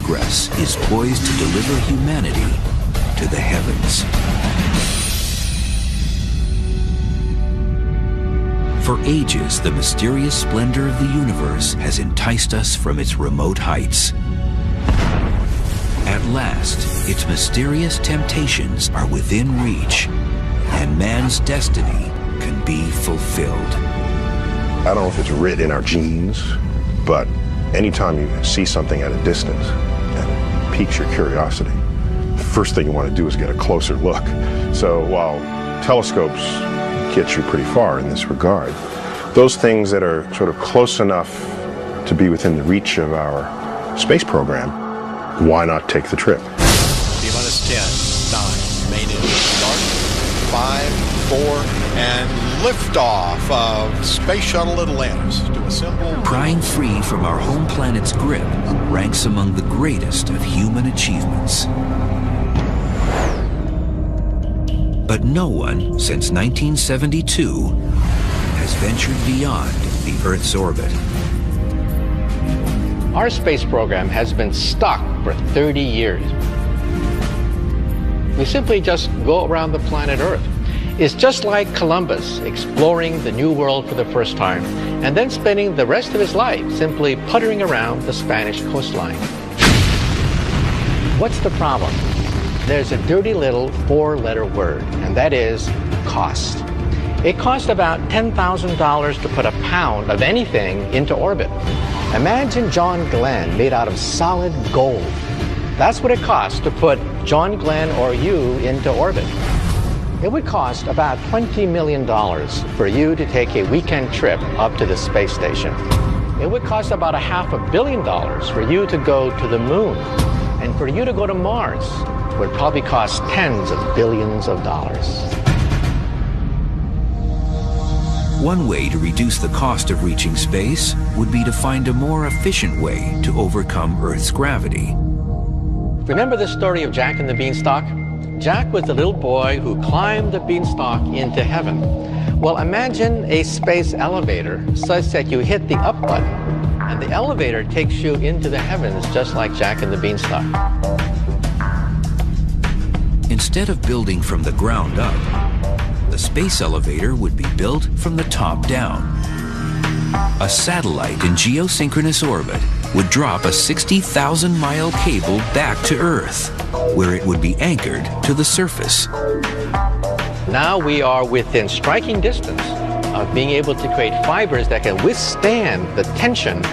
progress is poised to deliver humanity to the heavens. For ages, the mysterious splendor of the universe has enticed us from its remote heights. At last, its mysterious temptations are within reach, and man's destiny can be fulfilled. I don't know if it's written in our genes, but anytime you see something at a distance and it piques your curiosity, the first thing you want to do is get a closer look. So while telescopes get you pretty far in this regard, those things that are sort of close enough to be within the reach of our space program, why not take the trip? T-minus 10, 9, main engine start, 5, 4, and liftoff of Space Shuttle Atlantis to assemble. Prying free from our home planet's grip ranks among the greatest of human achievements. But no one, since 1972, has ventured beyond the Earth's orbit. Our space program has been stuck for 30 years. We simply just go around the planet Earth. It's just like Columbus exploring the New World for the first time and then spending the rest of his life simply puttering around the Spanish coastline. What's the problem? There's a dirty little 4-letter word, and that is cost. It costs about $10,000 to put a pound of anything into orbit. Imagine John Glenn made out of solid gold. That's what it costs to put John Glenn or you into orbit. It would cost about $20 million for you to take a weekend trip up to the space station. It would cost about $500 million for you to go to the moon. And for you to go to Mars would probably cost tens of billions of dollars. One way to reduce the cost of reaching space would be to find a more efficient way to overcome Earth's gravity. Remember the story of Jack and the Beanstalk? Jack was the little boy who climbed the beanstalk into heaven. Well, imagine a space elevator such that you hit the up button and the elevator takes you into the heavens just like Jack and the Beanstalk. Instead of building from the ground up, the space elevator would be built from the top down. A satellite in geosynchronous orbit would drop a 60,000-mile cable back to Earth, where it would be anchored to the surface. Now we are within striking distance of being able to create fibers that can withstand the tension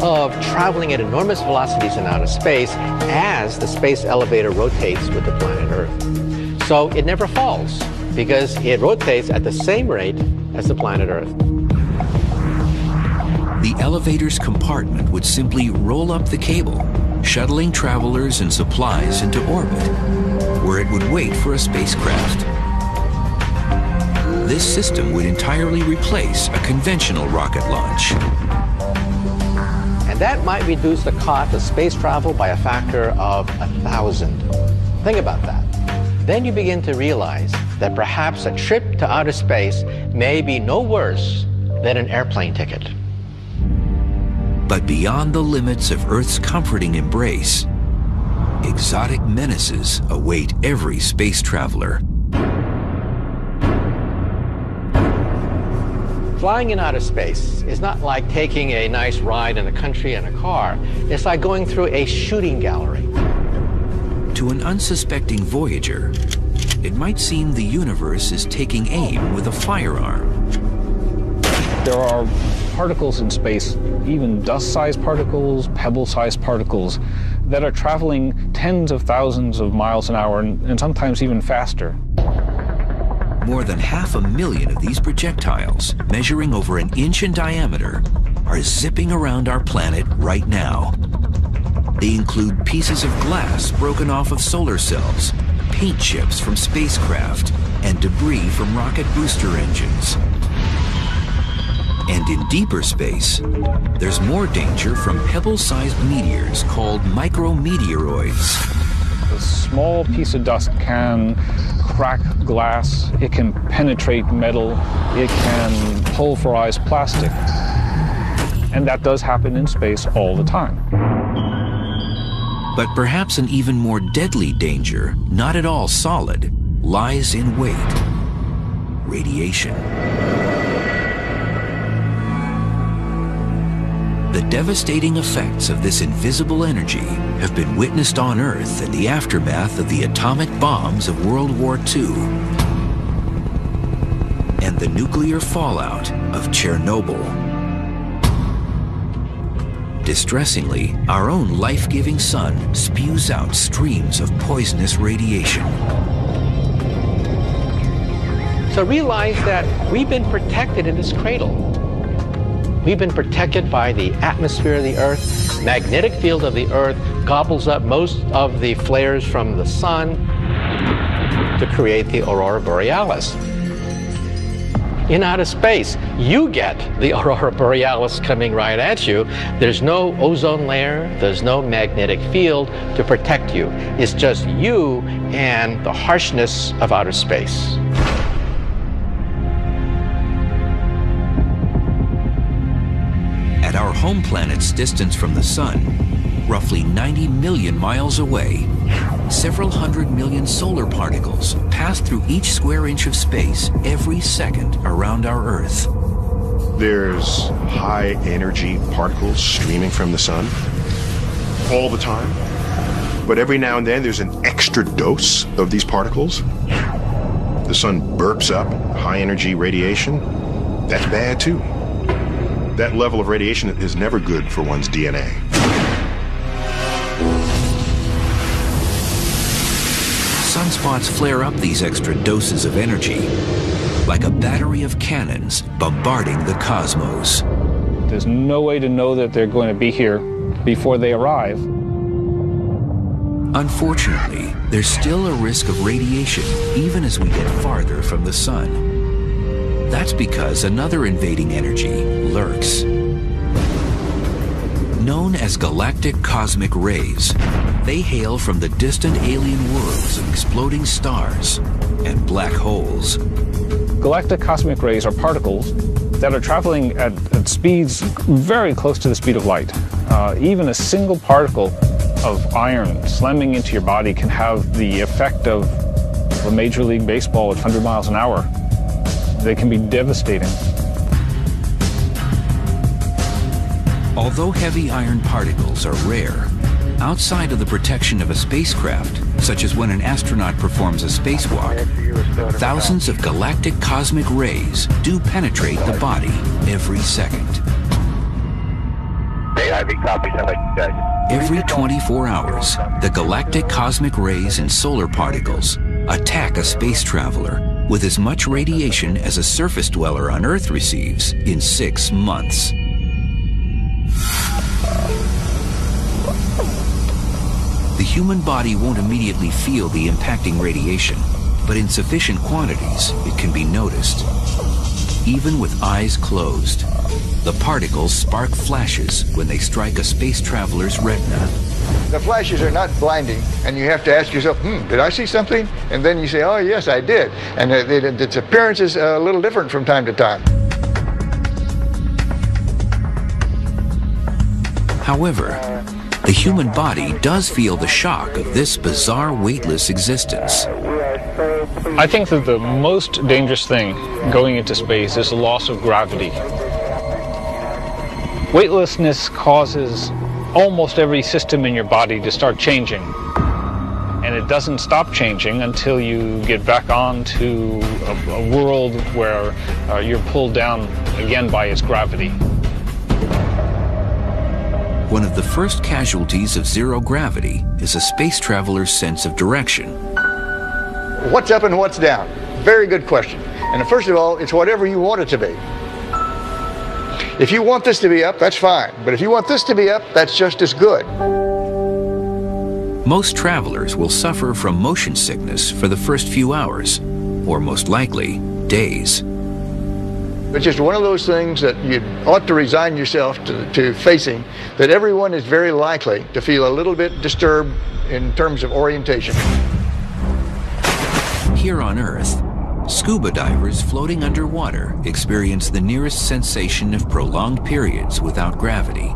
of traveling at enormous velocities in outer space as the space elevator rotates with the planet Earth. So it never falls because it rotates at the same rate as the planet Earth. The elevator's compartment would simply roll up the cable, shuttling travelers and supplies into orbit, where it would wait for a spacecraft. This system would entirely replace a conventional rocket launch. And that might reduce the cost of space travel by a factor of 1,000. Think about that. Then you begin to realize that perhaps a trip to outer space may be no worse than an airplane ticket. But beyond the limits of Earth's comforting embrace, exotic menaces await every space traveler. Flying in outer space is not like taking a nice ride in the country in a car. It's like going through a shooting gallery. To an unsuspecting voyager, it might seem the universe is taking aim with a firearm. There are particles in space, even dust-sized particles, pebble-sized particles, that are traveling tens of thousands of miles an hour and sometimes even faster. More than 500,000 of these projectiles, measuring over an inch in diameter, are zipping around our planet right now. They include pieces of glass broken off of solar cells, paint chips from spacecraft, and debris from rocket booster engines. And in deeper space, there's more danger from pebble-sized meteors called micrometeoroids. A small piece of dust can crack glass, it can penetrate metal, it can pulverize plastic. And that does happen in space all the time. But perhaps an even more deadly danger, not at all solid, lies in wait: radiation. The devastating effects of this invisible energy have been witnessed on Earth in the aftermath of the atomic bombs of World War II and the nuclear fallout of Chernobyl. Distressingly, our own life-giving sun spews out streams of poisonous radiation. So realize that we've been protected in this cradle. We've been protected by the atmosphere of the Earth. Magnetic field of the Earth gobbles up most of the flares from the sun to create the aurora borealis. In outer space, you get the aurora borealis coming right at you. There's no ozone layer, there's no magnetic field to protect you. It's just you and the harshness of outer space. At our home planet's distance from the sun, roughly 90 million miles away, several hundred million solar particles pass through each square inch of space every second around our Earth. There's high energy particles streaming from the sun all the time. But every now and then there's an extra dose of these particles. The sun burps up high energy radiation. That's bad too. That level of radiation is never good for one's DNA. Sunspots flare up these extra doses of energy like a battery of cannons bombarding the cosmos. There's no way to know that they're going to be here before they arrive. Unfortunately, there's still a risk of radiation even as we get farther from the sun. That's because another invading energy lurks. Known as galactic cosmic rays, they hail from the distant alien worlds of exploding stars and black holes. Galactic cosmic rays are particles that are traveling at speeds very close to the speed of light. Even a single particle of iron slamming into your body can have the effect of a Major League Baseball at 100 miles an hour. They can be devastating. Although heavy iron particles are rare, outside of the protection of a spacecraft, such as when an astronaut performs a spacewalk, thousands of galactic cosmic rays do penetrate the body every second. Every 24 hours, the galactic cosmic rays and solar particles attack a space traveler with as much radiation as a surface dweller on Earth receives in 6 months. The human body won't immediately feel the impacting radiation, but in sufficient quantities, it can be noticed. Even with eyes closed, the particles spark flashes when they strike a space traveler's retina. The flashes are not blinding, and you have to ask yourself, did I see something? And then you say, oh, yes, I did. And its appearance is a little different from time to time. However, the human body does feel the shock of this bizarre weightless existence. I think that the most dangerous thing going into space is the loss of gravity. Weightlessness causes almost every system in your body to start changing. And it doesn't stop changing until you get back onto a world where you're pulled down again by its gravity. One of the first casualties of zero gravity is a space traveler's sense of direction. What's up and what's down? Very good question. And first of all, it's whatever you want it to be. If you want this to be up, that's fine. But if you want this to be up, that's just as good. Most travelers will suffer from motion sickness for the first few hours, or most likely, days. It's just one of those things that you ought to resign yourself to facing, that everyone is very likely to feel a little bit disturbed in terms of orientation. Here on Earth, scuba divers floating underwater experience the nearest sensation of prolonged periods without gravity.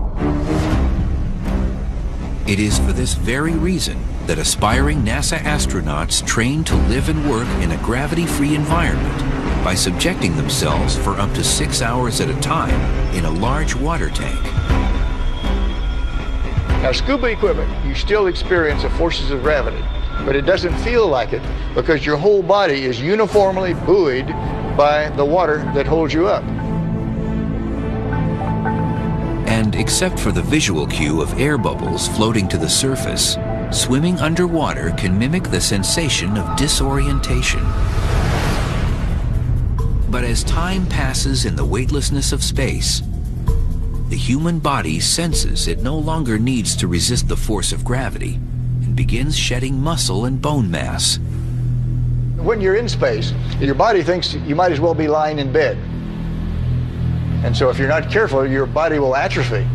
It is for this very reason that aspiring NASA astronauts train to live and work in a gravity-free environment by subjecting themselves for up to 6 hours at a time in a large water tank. Now, scuba equipment, you still experience the forces of gravity, but it doesn't feel like it because your whole body is uniformly buoyed by the water that holds you up. And except for the visual cue of air bubbles floating to the surface, swimming underwater can mimic the sensation of disorientation. But as time passes in the weightlessness of space, the human body senses it no longer needs to resist the force of gravity and begins shedding muscle and bone mass. When you're in space, your body thinks you might as well be lying in bed. And so if you're not careful, your body will atrophy.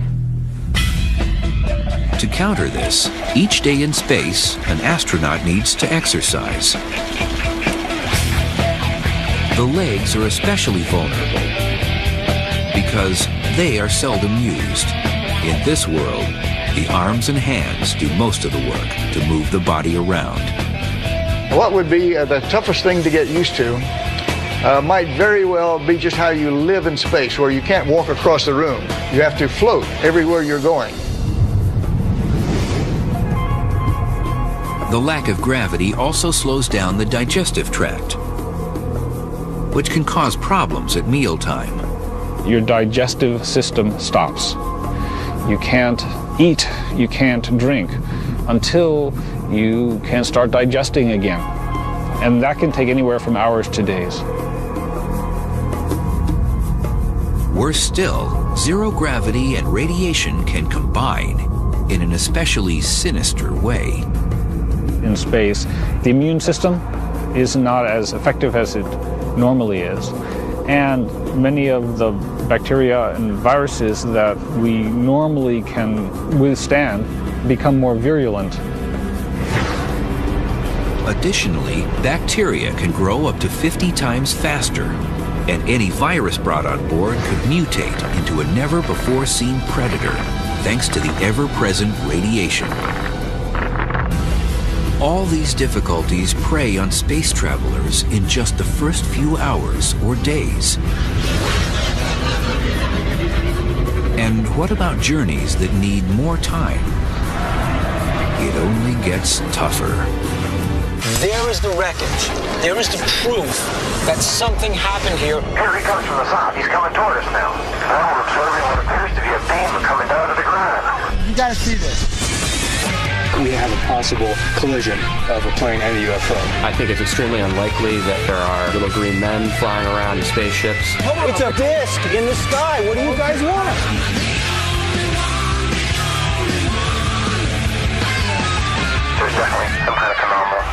To counter this, each day in space, an astronaut needs to exercise. The legs are especially vulnerable because they are seldom used. In this world, the arms and hands do most of the work to move the body around. What would be the toughest thing to get used to might very well be just how you live in space, where you can't walk across the room. You have to float everywhere you're going. The lack of gravity also slows down the digestive tract, which can cause problems at mealtime. Your digestive system stops. You can't eat, you can't drink until you can start digesting again. And that can take anywhere from hours to days. Worse still, zero gravity and radiation can combine in an especially sinister way. In space, the immune system is not as effective as it normally is. And many of the bacteria and viruses that we normally can withstand become more virulent. Additionally, bacteria can grow up to 50 times faster, and any virus brought on board could mutate into a never-before-seen predator, thanks to the ever-present radiation. All these difficulties prey on space travelers in just the first few hours or days. And what about journeys that need more time? It only gets tougher. There is the wreckage. There is the proof that something happened here. Here he comes from the south. He's coming toward us now. I'm observing what appears to be a beam coming down to the ground. You gotta see this. We have a possible collision of a plane and a UFO. I think it's extremely unlikely that there are little green men flying around in spaceships. It's a disc in the sky. What do you guys want? There's definitely some kind of phenomenon.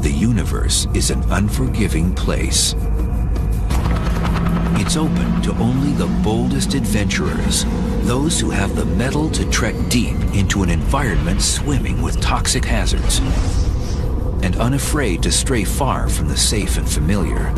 The universe is an unforgiving place. It's open to only the boldest adventurers, those who have the mettle to trek deep into an environment swimming with toxic hazards, and unafraid to stray far from the safe and familiar.